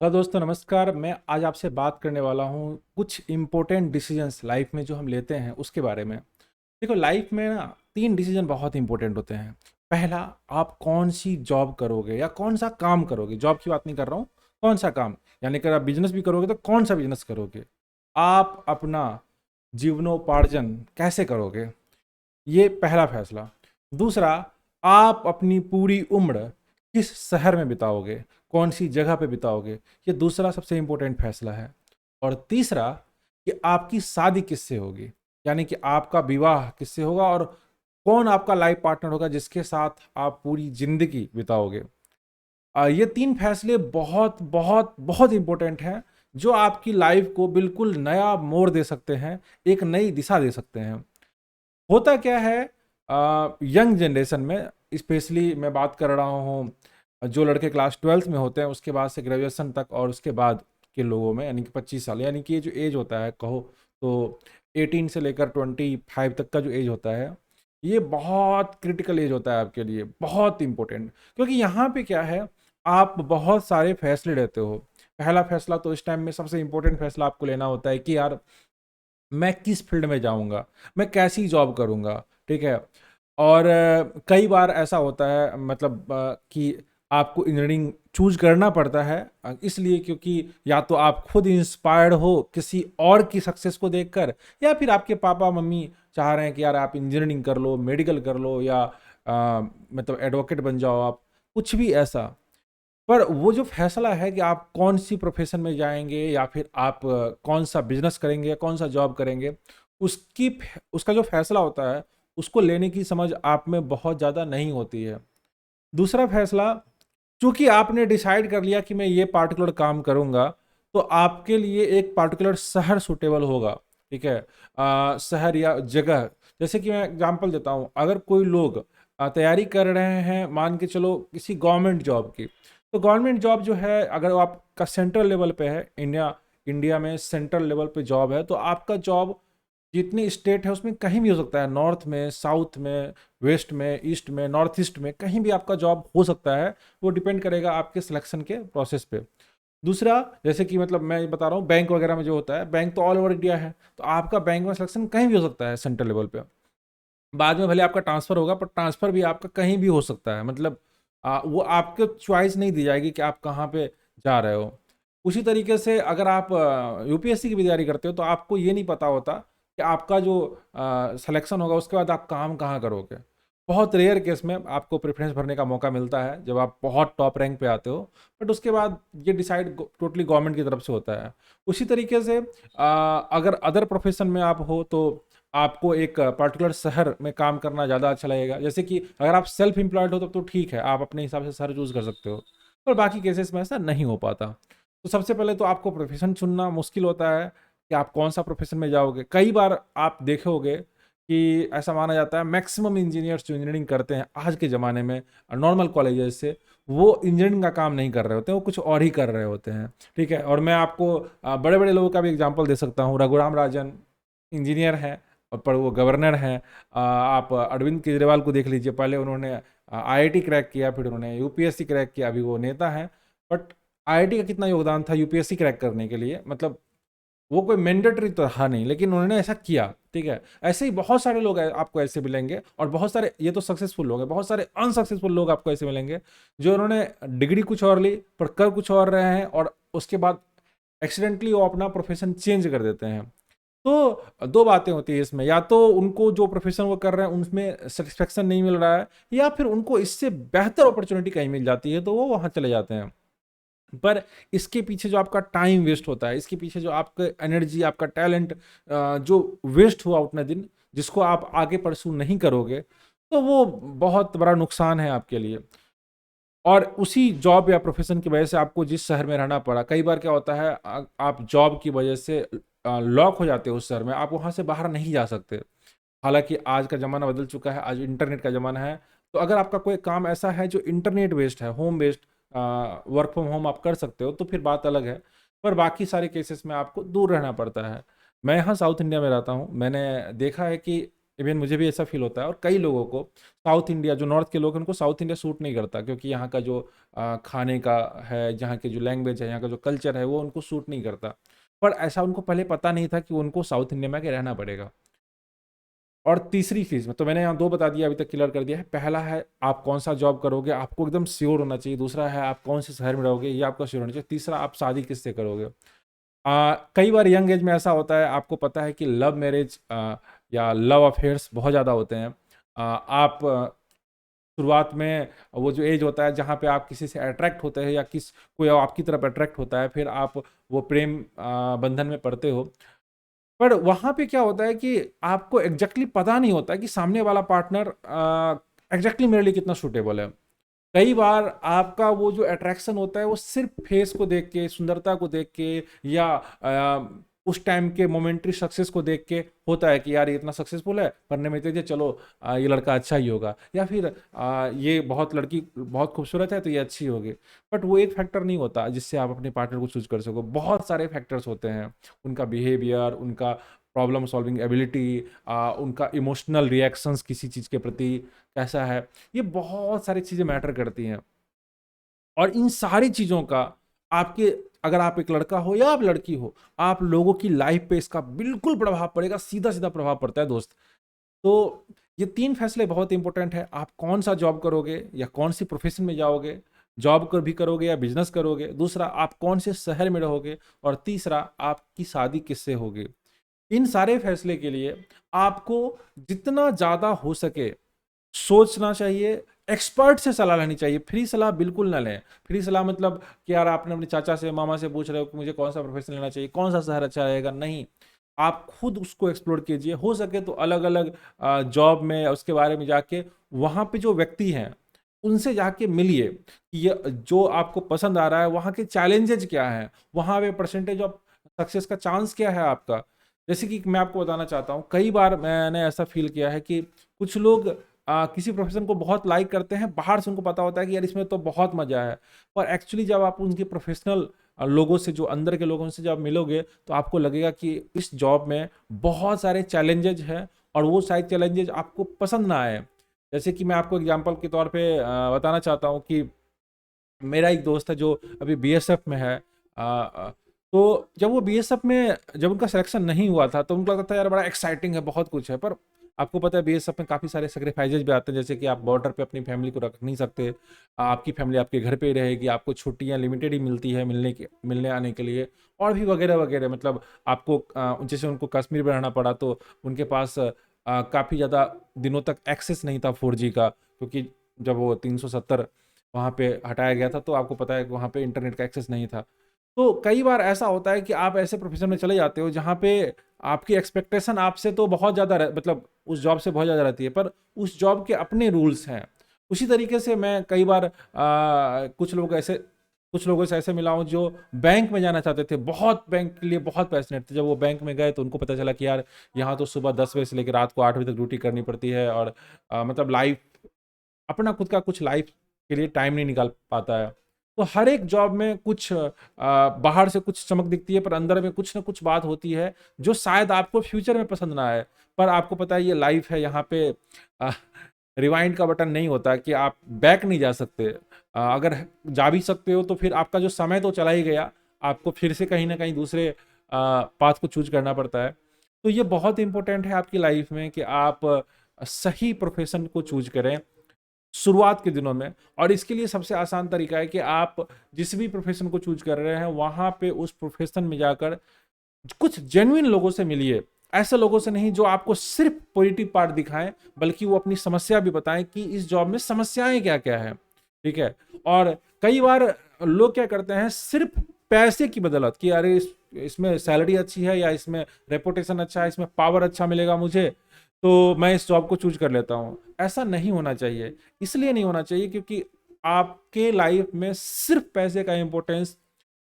Hello दोस्तों, नमस्कार। मैं आज आपसे बात करने वाला हूँ कुछ इम्पोर्टेंट डिसीजंस लाइफ में जो हम लेते हैं उसके बारे में। देखो, लाइफ में ना 3 डिसीजन बहुत इंपॉर्टेंट होते हैं। पहला, आप कौन सी जॉब करोगे या कौन सा काम करोगे। जॉब की बात नहीं कर रहा हूँ, कौन सा काम। यानी अगर आप बिजनेस भी करोगे तो कौन सा बिजनेस करोगे। आप अपना जीवनोपार्जन कैसे करोगे, ये पहला फैसला। दूसरा, आप अपनी पूरी उम्र किस शहर में बिताओगे, कौन सी जगह पे बिताओगे, ये दूसरा सबसे इंपॉर्टेंट फैसला है। और तीसरा, कि आपकी शादी किससे होगी, यानी कि आपका विवाह किससे होगा और कौन आपका लाइफ पार्टनर होगा जिसके साथ आप पूरी जिंदगी बिताओगे। ये 3 फैसले बहुत बहुत बहुत इंपॉर्टेंट हैं, जो आपकी लाइफ को बिल्कुल नया मोड़ दे सकते हैं, एक नई दिशा दे सकते हैं। होता क्या है, यंग जनरेशन में, स्पेशली मैं बात कर रहा हूँ जो लड़के क्लास 12th में होते हैं, उसके बाद से ग्रेजुएशन तक और उसके बाद के लोगों में, यानी कि 25 साल, यानी कि ये जो एज होता है कहो तो 18 से लेकर 25 तक का जो एज होता है, ये बहुत क्रिटिकल एज होता है आपके लिए, बहुत इंपॉर्टेंट। क्योंकि यहाँ पे क्या है, आप बहुत सारे फैसले लेते हो। पहला फैसला तो इस टाइम में सबसे इंपॉर्टेंट फैसला आपको लेना होता है कि यार, मैं किस फील्ड में जाऊंगा, मैं कैसी जॉब करूंगा। ठीक है। और कई बार ऐसा होता है, मतलब कि आपको इंजीनियरिंग चूज करना पड़ता है, इसलिए क्योंकि या तो आप खुद इंस्पायर्ड हो किसी और की सक्सेस को देखकर, या फिर आपके पापा मम्मी चाह रहे हैं कि यार आप इंजीनियरिंग कर लो, मेडिकल कर लो, या मतलब एडवोकेट बन जाओ आप, कुछ भी ऐसा। पर वो जो फैसला है कि आप कौन सी प्रोफेशन में जाएंगे, या फिर आप कौन सा बिजनेस करेंगे या कौन सा जॉब करेंगे, उसका जो फैसला होता है, उसको लेने की समझ आप में बहुत ज़्यादा नहीं होती है। दूसरा फैसला, चूंकि आपने डिसाइड कर लिया कि मैं ये पार्टिकुलर काम करूंगा, तो आपके लिए एक पार्टिकुलर शहर सुटेबल होगा। ठीक है। शहर या जगह, जैसे कि मैं एग्जांपल देता हूँ, अगर कोई लोग तैयारी कर रहे हैं, मान के चलो किसी गवर्नमेंट जॉब की, तो गवर्नमेंट जॉब जो है, अगर आपका सेंट्रल लेवल पे है, इंडिया इंडिया में सेंट्रल लेवल पे जॉब है, तो आपका जॉब जितनी स्टेट है उसमें कहीं भी हो सकता है, नॉर्थ में, साउथ में, वेस्ट में, ईस्ट में, नॉर्थ ईस्ट में, कहीं भी आपका जॉब हो सकता है। वो डिपेंड करेगा आपके सिलेक्शन के प्रोसेस पे। दूसरा, जैसे कि मतलब मैं बता रहा हूँ, बैंक वगैरह में जो होता है, बैंक तो ऑल ओवर इंडिया है, तो आपका बैंक में सिलेक्शन कहीं भी हो सकता है सेंट्रल लेवल पे। बाद में भले आपका ट्रांसफर होगा, पर ट्रांसफर भी आपका कहीं भी हो सकता है, मतलब वो आपको चॉइस नहीं दी जाएगी कि आप कहाँ पे जा रहे हो। उसी तरीके से अगर आप यूपीएससी की भी तैयारी करते हो, तो आपको ये नहीं पता होता कि आपका जो सिलेक्शन होगा उसके बाद आप काम कहाँ करोगे। बहुत रेयर केस में आपको प्रेफरेंस भरने का मौका मिलता है जब आप बहुत टॉप रैंक पे आते हो, बट उसके बाद ये डिसाइड टोटली गवर्नमेंट की तरफ से होता है। उसी तरीके से अगर अदर प्रोफेशन में आप हो, तो आपको एक पर्टिकुलर शहर में काम करना ज़्यादा अच्छा लगेगा। जैसे कि अगर आप सेल्फ एम्प्लॉयड हो तब तो ठीक है, आप अपने हिसाब से शहर चूज कर सकते हो, पर बाकी केसेस में ऐसा नहीं हो पाता। तो सबसे पहले तो आपको प्रोफेशन चुनना मुश्किल होता है कि आप कौन सा प्रोफेशन में जाओगे। कई बार आप देखोगे कि ऐसा माना जाता है, मैक्सिमम इंजीनियर्स जो इंजीनियरिंग करते हैं आज के ज़माने में नॉर्मल कॉलेजेस से, वो इंजीनियरिंग का काम नहीं कर रहे होते हैं, वो कुछ और ही कर रहे होते हैं। ठीक है। और मैं आपको बड़े बड़े लोगों का भी एग्जांपल दे सकता हूँ। रघुराम राजन इंजीनियर हैं, और पर वो गवर्नर हैं। आप अरविंद केजरीवाल को देख लीजिए, पहले उन्होंने आईआईटी क्रैक किया, फिर उन्होंने यूपीएससी क्रैक किया, अभी वो नेता हैं। बट आईआईटी का कितना योगदान था यूपीएससी क्रैक करने के लिए, मतलब वो कोई मैंडेटरी तो रहा नहीं, लेकिन उन्होंने ऐसा किया। ठीक है। ऐसे ही बहुत सारे लोग आपको ऐसे मिलेंगे, और बहुत सारे, ये तो सक्सेसफुल लोग हैं, बहुत सारे अनसक्सेसफुल लोग आपको ऐसे मिलेंगे, जो उन्होंने डिग्री कुछ और ली पर कर कुछ और रहे हैं, और उसके बाद एक्सीडेंटली वो अपना प्रोफेशन चेंज कर देते हैं। तो दो बातें होती है इसमें, या तो उनको जो प्रोफेशन वो कर रहे हैं उनमें सेटिस्फेक्शन नहीं मिल रहा है, या फिर उनको इससे बेहतर अपॉर्चुनिटी कहीं मिल जाती है तो वो वहां चले जाते हैं। पर इसके पीछे जो आपका टाइम वेस्ट होता है, इसके पीछे जो आपका एनर्जी, आपका टैलेंट जो वेस्ट हुआ उतना दिन, जिसको आप आगे परसू नहीं करोगे, तो वो बहुत बड़ा नुकसान है आपके लिए। और उसी जॉब या प्रोफेशन की वजह से आपको जिस शहर में रहना पड़ा, कई बार क्या होता है, आप जॉब की वजह से लॉक हो जाते हो उस शहर में, आप वहां से बाहर नहीं जा सकते। हालांकि आज का ज़माना बदल चुका है, आज इंटरनेट का ज़माना है। तो अगर आपका कोई काम ऐसा है जो इंटरनेट बेस्ड है, home based, work from home आप कर सकते हो, तो फिर बात अलग है। पर बाकी सारे केसेस में आपको दूर रहना पड़ता है। मैं यहाँ साउथ इंडिया में रहता हूँ, मैंने देखा है कि इवन मुझे भी ऐसा फील होता है, और कई लोगों को साउथ इंडिया, जो नॉर्थ के लोग हैं, उनको साउथ इंडिया सूट नहीं करता, क्योंकि यहाँ का जो खाने का है, यहाँ के जो लैंग्वेज है, यहाँ का जो कल्चर है, वो उनको सूट नहीं करता। पर ऐसा उनको पहले पता नहीं था कि उनको साउथ इंडिया में आके रहना पड़ेगा। और तीसरी चीज़ में तो मैंने यहाँ 2 बता दिया, अभी तक क्लियर कर दिया है। पहला है आप कौन सा जॉब करोगे, आपको एकदम श्योर होना चाहिए। दूसरा है आप कौन से शहर में रहोगे, ये आपका श्योर होना चाहिए। तीसरा, आप शादी किससे करोगे। कई बार यंग एज में ऐसा होता है, आपको पता है कि लव मैरिज या लव अफेयर्स बहुत ज़्यादा होते हैं। आप शुरुआत में वो जो एज होता है जहाँ पे आप किसी से अट्रैक्ट होते हैं, या कोई आपकी तरफ अट्रैक्ट होता है, फिर आप वो प्रेम बंधन में पड़ते हो। पर वहाँ पे क्या होता है कि आपको एग्जैक्टली पता नहीं होता कि सामने वाला पार्टनर एग्जैक्टली मेरे लिए कितना सूटेबल है। कई बार आपका वो जो अट्रैक्शन होता है वो सिर्फ फेस को देख के, सुंदरता को देख के, या उस टाइम के मोमेंट्री सक्सेस को देख के होता है कि यार ये इतना सक्सेसफुल है, पढ़ने में तेज है, चलो ये लड़का अच्छा ही होगा, या फिर ये लड़की बहुत खूबसूरत है तो ये अच्छी होगी। बट वो एक फैक्टर नहीं होता जिससे आप अपने पार्टनर को चूज कर सको। बहुत सारे फैक्टर्स होते हैं, उनका बिहेवियर, उनका प्रॉब्लम सॉल्विंग एबिलिटी, उनका इमोशनल रिएक्शंस किसी चीज़ के प्रति कैसा है, ये बहुत सारी चीज़ें मैटर करती हैं। और इन सारी चीज़ों का आपके, अगर आप एक लड़का हो या आप लड़की हो, आप लोगों की लाइफ पे इसका बिल्कुल प्रभाव पड़ेगा, सीधा सीधा प्रभाव पड़ता है दोस्त। तो ये 3 फैसले बहुत इंपॉर्टेंट है। आप कौन सा जॉब करोगे या कौन सी प्रोफेशन में जाओगे, जॉब कर भी करोगे या बिजनेस करोगे। दूसरा, आप कौन से शहर में रहोगे। और तीसरा, आपकी शादी किससे होगी। इन सारे फैसले के लिए आपको जितना ज़्यादा हो सके सोचना चाहिए, एक्सपर्ट से सलाह लेनी चाहिए। फ्री सलाह बिल्कुल ना लें। फ्री सलाह मतलब कि यार आपने अपने चाचा से, मामा से पूछ रहे हो कि मुझे कौन सा प्रोफेशन लेना चाहिए, कौन सा शहर अच्छा रहेगा। नहीं, आप खुद उसको एक्सप्लोर कीजिए। हो सके तो अलग अलग जॉब में उसके बारे में जाके वहाँ पे जो व्यक्ति हैं उनसे जाके मिलिए कि ये जो आपको पसंद आ रहा है वहाँ के चैलेंजेज क्या हैं, वहाँ पे परसेंटेज ऑफ सक्सेस का चांस क्या है आपका। जैसे कि मैं आपको बताना चाहता हूँ, कई बार मैंने ऐसा फील किया है कि कुछ लोग किसी प्रोफेशन को बहुत लाइक करते हैं, बाहर से उनको पता होता है कि यार इसमें तो बहुत मजा है, पर एक्चुअली जब आप उनके प्रोफेशनल लोगों से, जो अंदर के लोगों से जब मिलोगे तो आपको लगेगा कि इस जॉब में बहुत सारे चैलेंजेज हैं, और वो शायद चैलेंजेज आपको पसंद ना आए। जैसे कि मैं आपको एग्जांपल के तौर पे बताना चाहता हूँ कि मेरा एक दोस्त है जो अभी बीएसएफ में है। तो जब वो बीएसएफ में, जब उनका सिलेक्शन नहीं हुआ था तो उनको लगता था यार बड़ा एक्साइटिंग है, बहुत कुछ है। पर आपको पता है बीएसएफ में काफ़ी सारे सेक्रीफाइसेज भी आते हैं, जैसे कि आप बॉर्डर पे अपनी फैमिली को रख नहीं सकते, आपकी फैमिली आपके घर पे ही रहेगी, आपको छुट्टियां लिमिटेड ही मिलती है मिलने आने के लिए, और भी वगैरह वगैरह। मतलब आपको जैसे उनको कश्मीर में रहना पड़ा तो उनके पास काफ़ी ज़्यादा दिनों तक एक्सेस नहीं था 4G का, क्योंकि जब वो 370 वहाँ पे हटाया गया था तो आपको पता है कि वहाँ पे इंटरनेट का एक्सेस नहीं था। तो कई बार ऐसा होता है कि आप ऐसे प्रोफेशन में चले जाते हो जहाँ पे आपकी एक्सपेक्टेशन आपसे तो बहुत ज़्यादा मतलब उस जॉब से बहुत ज़्यादा रहती है, पर उस जॉब के अपने रूल्स हैं। उसी तरीके से मैं कई बार कुछ लोगों से ऐसे मिला हूँ जो बैंक में जाना चाहते थे, बहुत बैंक के लिए बहुत पैशनेट थे। जब वो बैंक में गए तो उनको पता चला कि यार यहाँ तो सुबह 10 बजे से लेकर रात को 8 बजे तक ड्यूटी करनी पड़ती है, और मतलब लाइफ, अपना खुद का कुछ लाइफ के लिए टाइम नहीं निकाल पाता है। तो हर एक जॉब में कुछ बाहर से कुछ चमक दिखती है, पर अंदर में कुछ ना कुछ बात होती है जो शायद आपको फ्यूचर में पसंद ना आए। पर आपको पता है ये लाइफ है, यहाँ पे रिवाइंड का बटन नहीं होता कि आप बैक नहीं जा सकते। अगर जा भी सकते हो तो फिर आपका जो समय तो चला ही गया, आपको फिर से कहीं ना कहीं दूसरे पाथ को चूज करना पड़ता है। तो ये बहुत इंपॉर्टेंट है आपकी लाइफ में कि आप सही प्रोफेशन को चूज करें शुरुआत के दिनों में। और इसके लिए सबसे आसान तरीका है कि आप जिस भी प्रोफेशन को चूज कर रहे हैं वहां पे उस प्रोफेशन में जाकर कुछ जेन्युइन लोगों से मिलिए। ऐसे लोगों से नहीं जो आपको सिर्फ पॉजिटिव पार्ट दिखाएं, बल्कि वो अपनी समस्या भी बताएं कि इस जॉब में समस्याएं क्या क्या है। ठीक है। और कई बार लोग क्या करते हैं, सिर्फ पैसे की बदौलत कि अरे इसमें सैलरी अच्छी है, या इसमें रेपुटेशन अच्छा है, इसमें पावर अच्छा मिलेगा मुझे, तो मैं इस जॉब को चूज कर लेता हूँ। ऐसा नहीं होना चाहिए। इसलिए नहीं होना चाहिए क्योंकि आपके लाइफ में सिर्फ पैसे का इंपॉर्टेंस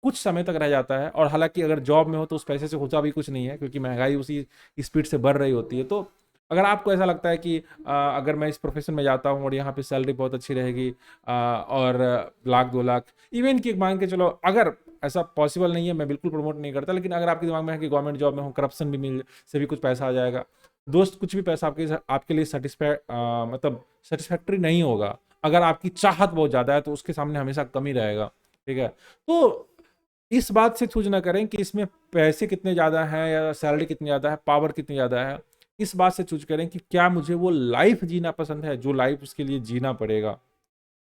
कुछ समय तक रह जाता है। और हालांकि अगर जॉब में हो तो उस पैसे से होता भी कुछ नहीं है, क्योंकि महंगाई उसी स्पीड से बढ़ रही होती है। तो अगर आपको ऐसा लगता है कि अगर मैं इस प्रोफेशन में जाता हूँ और यहाँ पे सैलरी बहुत अच्छी रहेगी, और लाख 2 लाख, इवन की मान के चलो, अगर ऐसा पॉसिबल नहीं है, मैं बिल्कुल प्रमोट नहीं करता, लेकिन अगर आपके दिमाग में है कि गवर्नमेंट जॉब में हो, करप्शन भी मिल से भी कुछ पैसा आ जाएगा, दोस्त कुछ भी पैसा आपके आपके लिए मतलब सेटिस्फैक्टरी नहीं होगा। अगर आपकी चाहत बहुत ज़्यादा है तो उसके सामने हमेशा कमी रहेगा। ठीक है, तो इस बात से चूज ना करें कि इसमें पैसे कितने ज़्यादा हैं या सैलरी कितनी ज़्यादा है, पावर कितनी ज़्यादा है। इस बात से चूज करें कि क्या मुझे वो लाइफ जीना पसंद है, जो लाइफ उसके लिए जीना पड़ेगा।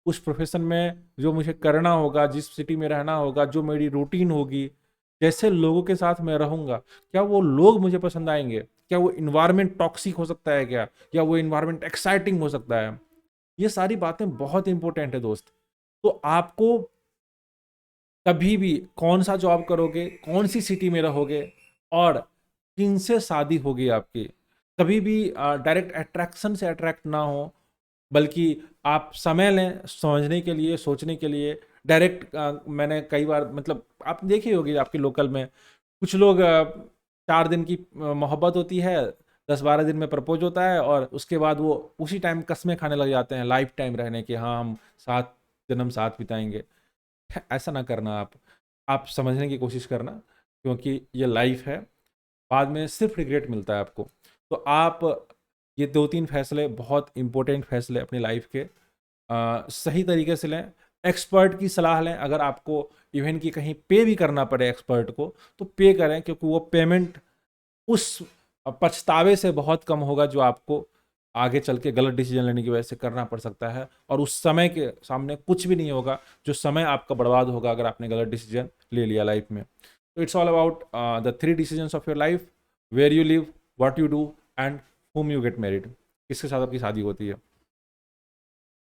उस प्रोफेशन में जो मुझे करना होगा, जिस सिटी में रहना होगा, जो मेरी रूटीन होगी, जैसे लोगों के साथ मैं रहूंगा, क्या वो लोग मुझे पसंद आएंगे, क्या वो इन्वायरमेंट टॉक्सिक हो सकता है क्या, या वो इन्वायरमेंट एक्साइटिंग हो सकता है। ये सारी बातें बहुत इंपॉर्टेंट है दोस्त। तो आपको कभी भी कौन सा जॉब करोगे, कौन सी सिटी में रहोगे, और किन से शादी होगी आपकी, कभी भी डायरेक्ट अट्रैक्शन से अट्रैक्ट ना हो, बल्कि आप समय लें समझने के लिए, सोचने के लिए। डायरेक्ट मैंने कई बार, मतलब आप देखी होगी आपके लोकल में, कुछ लोग 4 दिन की मोहब्बत होती है, 10-12 दिन में प्रपोज होता है, और उसके बाद वो उसी टाइम कस्में खाने लग जाते हैं लाइफ टाइम रहने की, हाँ हम 7 जन्म साथ बिताएंगे। ऐसा ना करना आप समझने की कोशिश करना, क्योंकि ये लाइफ है, बाद में सिर्फ रिग्रेट मिलता है आपको। तो आप ये 2-3 फैसले, बहुत इंपॉर्टेंट फैसले अपनी लाइफ के, सही तरीके से लें। एक्सपर्ट की सलाह लें। अगर आपको इवन कि कहीं पे भी करना पड़े एक्सपर्ट को, तो पे करें, क्योंकि वो पेमेंट उस पछतावे से बहुत कम होगा जो आपको आगे चल के गलत डिसीजन लेने की वजह से करना पड़ सकता है। और उस समय के सामने कुछ भी नहीं होगा, जो समय आपका बर्बाद होगा अगर आपने गलत डिसीजन ले लिया लाइफ में। तो it's all about the 3 decisions of your life: where you live, what you do, and whom you get married, किसके साथ आपकी शादी होती है।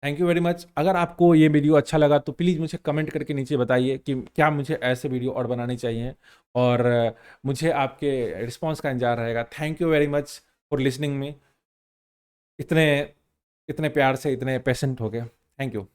Thank you very much. अगर आपको ये वीडियो अच्छा लगा तो प्लीज़ मुझे कमेंट करके नीचे बताइए कि क्या मुझे ऐसे वीडियो और बनाने चाहिए, और मुझे आपके रिस्पांस का इंतजार रहेगा। Thank you very much for listening me, इतने इतने प्यार से, इतने पेशेंट हो गए। Thank you.